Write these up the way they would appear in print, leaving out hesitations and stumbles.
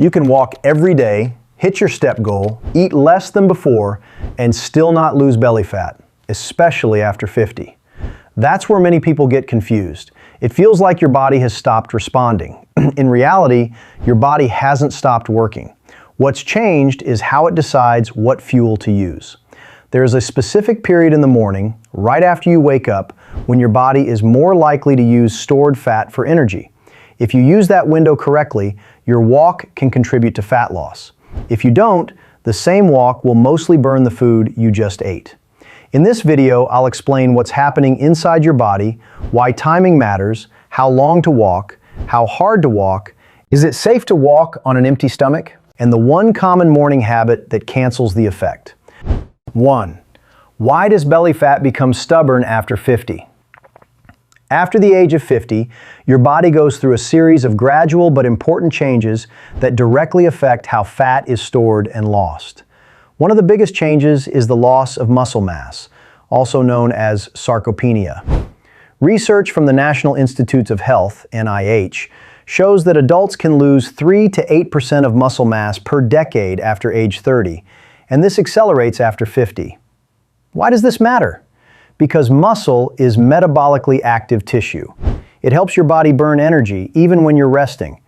You can walk every day, hit your step goal, eat less than before, and still not lose belly fat, especially after 50. That's where many people get confused. It feels like your body has stopped responding. In reality, your body hasn't stopped working. What's changed is how it decides what fuel to use. There is a specific period in the morning, right after you wake up, when your body is more likely to use stored fat for energy. If you use that window correctly, your walk can contribute to fat loss. If you don't, the same walk will mostly burn the food you just ate. In this video, I'll explain what's happening inside your body, why timing matters, how long to walk, how hard to walk, is it safe to walk on an empty stomach, and the one common morning habit that cancels the effect. 1. Why does belly fat become stubborn after 50? After the age of 50, your body goes through a series of gradual but important changes that directly affect how fat is stored and lost. One of the biggest changes is the loss of muscle mass, also known as sarcopenia. Research from the National Institutes of Health, NIH, shows that adults can lose 3 to 8% of muscle mass per decade after age 30, and this accelerates after 50. Why does this matter? Because muscle is metabolically active tissue. It helps your body burn energy even when you're resting.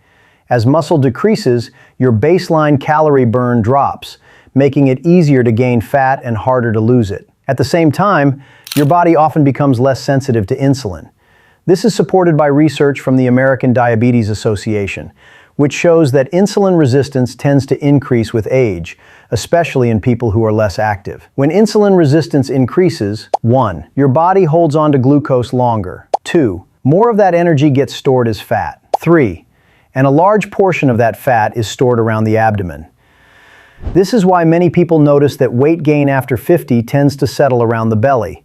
As muscle decreases, your baseline calorie burn drops, making it easier to gain fat and harder to lose it. At the same time, your body often becomes less sensitive to insulin. This is supported by research from the American Diabetes Association, which shows that insulin resistance tends to increase with age, especially in people who are less active. When insulin resistance increases, 1. Your body holds on to glucose longer. 2. More of that energy gets stored as fat. 3. And a large portion of that fat is stored around the abdomen. This is why many people notice that weight gain after 50 tends to settle around the belly.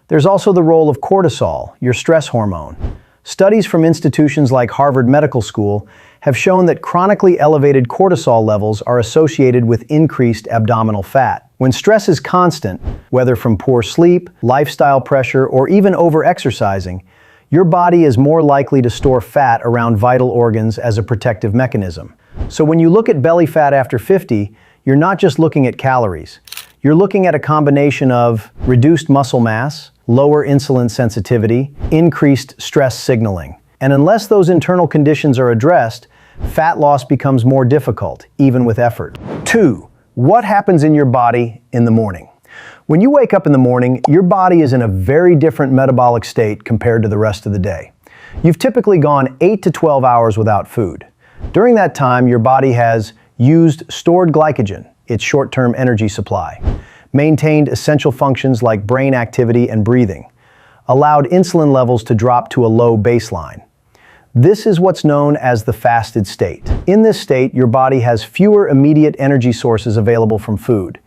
There's also the role of cortisol, your stress hormone. Studies from institutions like Harvard Medical School have shown that chronically elevated cortisol levels are associated with increased abdominal fat. When stress is constant, whether from poor sleep, lifestyle pressure, or even over-exercising, your body is more likely to store fat around vital organs as a protective mechanism. So when you look at belly fat after 50, you're not just looking at calories. You're looking at a combination of reduced muscle mass, lower insulin sensitivity, increased stress signaling. And unless those internal conditions are addressed, fat loss becomes more difficult, even with effort. 2. What happens in your body in the morning? When you wake up in the morning, your body is in a very different metabolic state compared to the rest of the day. You've typically gone 8 to 12 hours without food. During that time, your body has used stored glycogen, its short-term energy supply, maintained essential functions like brain activity and breathing, allowed insulin levels to drop to a low baseline. This is what's known as the fasted state. In this state, your body has fewer immediate energy sources available from food.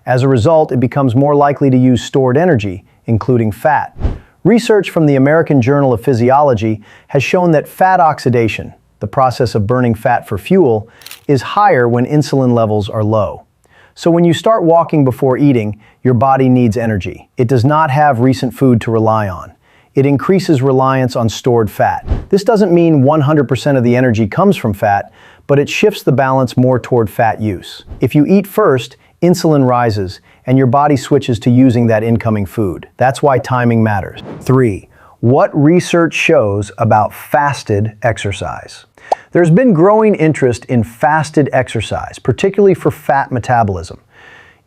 As a result, it becomes more likely to use stored energy, including fat. Research from the American Journal of Physiology has shown that fat oxidation, the process of burning fat for fuel, is higher when insulin levels are low. So when you start walking before eating, your body needs energy. It does not have recent food to rely on. It increases reliance on stored fat. This doesn't mean 100% of the energy comes from fat, but it shifts the balance more toward fat use. If you eat first, insulin rises, and your body switches to using that incoming food. That's why timing matters. 3. What research shows about fasted exercise? There's been growing interest in fasted exercise, particularly for fat metabolism.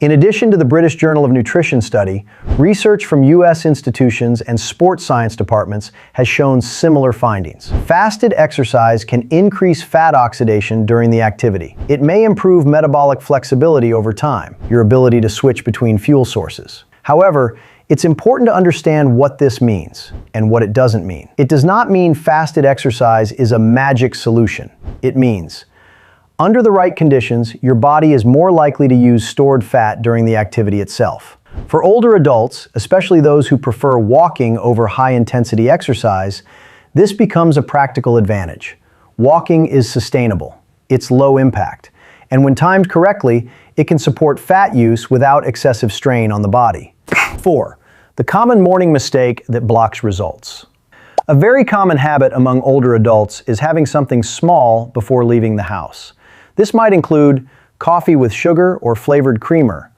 In addition to the British Journal of Nutrition study, research from U.S. institutions and sports science departments has shown similar findings. Fasted exercise can increase fat oxidation during the activity. It may improve metabolic flexibility over time, your ability to switch between fuel sources. However, it's important to understand what this means and what it doesn't mean. It does not mean fasted exercise is a magic solution. It means under the right conditions, your body is more likely to use stored fat during the activity itself. For older adults, especially those who prefer walking over high-intensity exercise, this becomes a practical advantage. Walking is sustainable. It's low impact. And when timed correctly, it can support fat use without excessive strain on the body. 4. The common morning mistake that blocks results. A very common habit among older adults is having something small before leaving the house. This might include coffee with sugar or flavored creamer,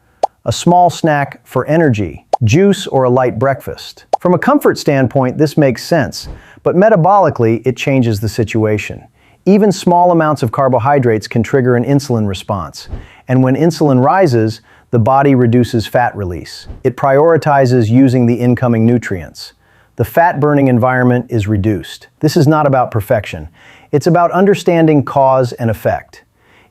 a small snack for energy, juice, or a light breakfast. From a comfort standpoint, this makes sense, but metabolically, it changes the situation. Even small amounts of carbohydrates can trigger an insulin response, and when insulin rises, the body reduces fat release. It prioritizes using the incoming nutrients. The fat-burning environment is reduced. This is not about perfection. It's about understanding cause and effect.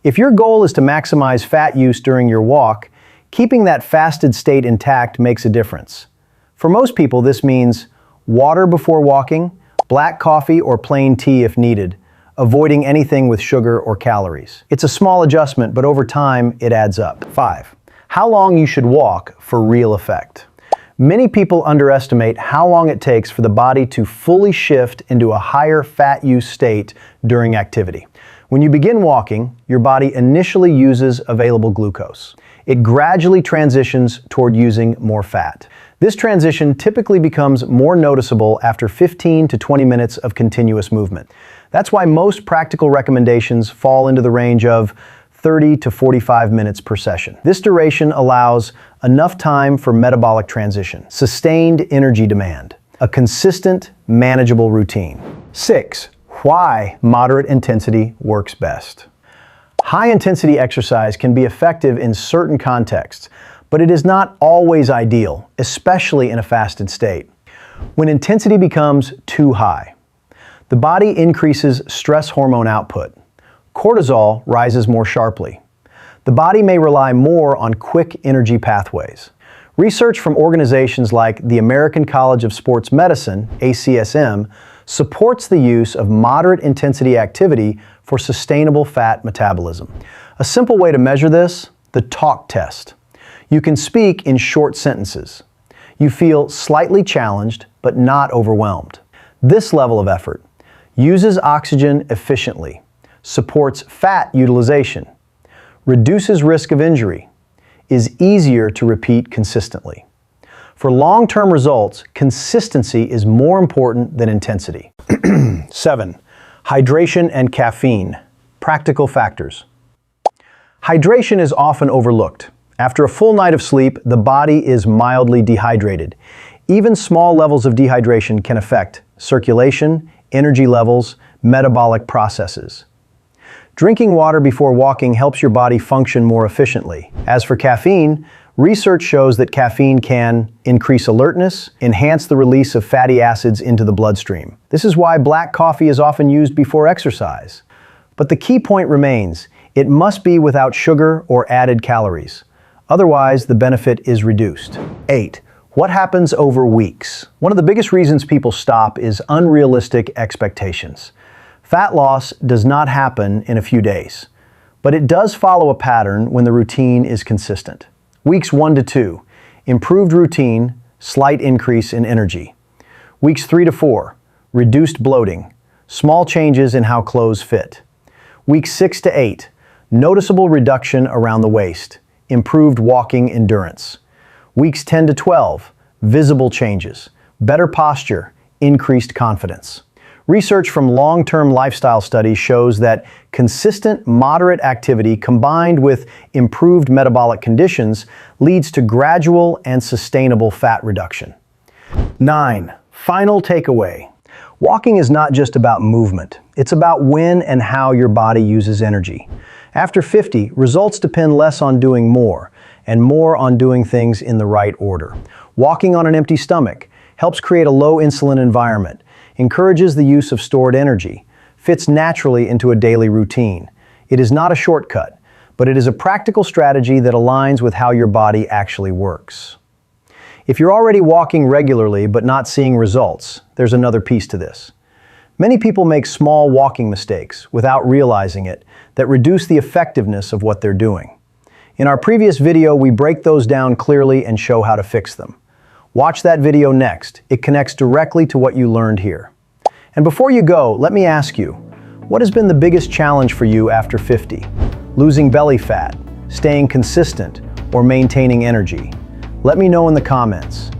If your goal is to maximize fat use during your walk, keeping that fasted state intact makes a difference. For most people, this means water before walking, black coffee or plain tea if needed, avoiding anything with sugar or calories. It's a small adjustment, but over time, it adds up. 5. How long you should walk for real effect. Many people underestimate how long it takes for the body to fully shift into a higher fat use state during activity. When you begin walking, your body initially uses available glucose. It gradually transitions toward using more fat. This transition typically becomes more noticeable after 15 to 20 minutes of continuous movement. That's why most practical recommendations fall into the range of 30 to 45 minutes per session. This duration allows enough time for metabolic transition, sustained energy demand, a consistent, manageable routine. 6. Why moderate intensity works best. High-intensity exercise can be effective in certain contexts, but it is not always ideal, especially in a fasted state. When intensity becomes too high, the body increases stress hormone output. Cortisol rises more sharply. The body may rely more on quick energy pathways. Research from organizations like the American College of Sports Medicine, ACSM, supports the use of moderate intensity activity for sustainable fat metabolism. A simple way to measure this, the talk test. You can speak in short sentences. You feel slightly challenged, but not overwhelmed. This level of effort uses oxygen efficiently, supports fat utilization, reduces risk of injury, is easier to repeat consistently. For long-term results, consistency is more important than intensity. 7. Hydration and caffeine. Practical factors. Hydration is often overlooked. After a full night of sleep, the body is mildly dehydrated. Even small levels of dehydration can affect circulation, energy levels, metabolic processes. Drinking water before walking helps your body function more efficiently. As for caffeine, research shows that caffeine can increase alertness, enhance the release of fatty acids into the bloodstream. This is why black coffee is often used before exercise. But the key point remains, it must be without sugar or added calories. Otherwise, the benefit is reduced. 8. What happens over weeks? One of the biggest reasons people stop is unrealistic expectations. Fat loss does not happen in a few days, but it does follow a pattern when the routine is consistent. Weeks 1 to 2, improved routine, slight increase in energy. Weeks 3 to 4, reduced bloating, small changes in how clothes fit. Weeks 6 to 8, noticeable reduction around the waist, improved walking endurance. Weeks 10 to 12, visible changes, better posture, increased confidence. Research from long-term lifestyle studies shows that consistent, moderate activity combined with improved metabolic conditions leads to gradual and sustainable fat reduction. 9. Final takeaway. Walking is not just about movement. It's about when and how your body uses energy. After 50, results depend less on doing more and more on doing things in the right order. Walking on an empty stomach helps create a low insulin environment, encourages the use of stored energy, fits naturally into a daily routine. It is not a shortcut, but it is a practical strategy that aligns with how your body actually works. If you're already walking regularly but not seeing results, there's another piece to this. Many people make small walking mistakes without realizing it that reduce the effectiveness of what they're doing. In our previous video, we break those down clearly and show how to fix them. Watch that video next. It connects directly to what you learned here. And before you go, let me ask you, what has been the biggest challenge for you after 50? Losing belly fat, staying consistent, or maintaining energy? Let me know in the comments.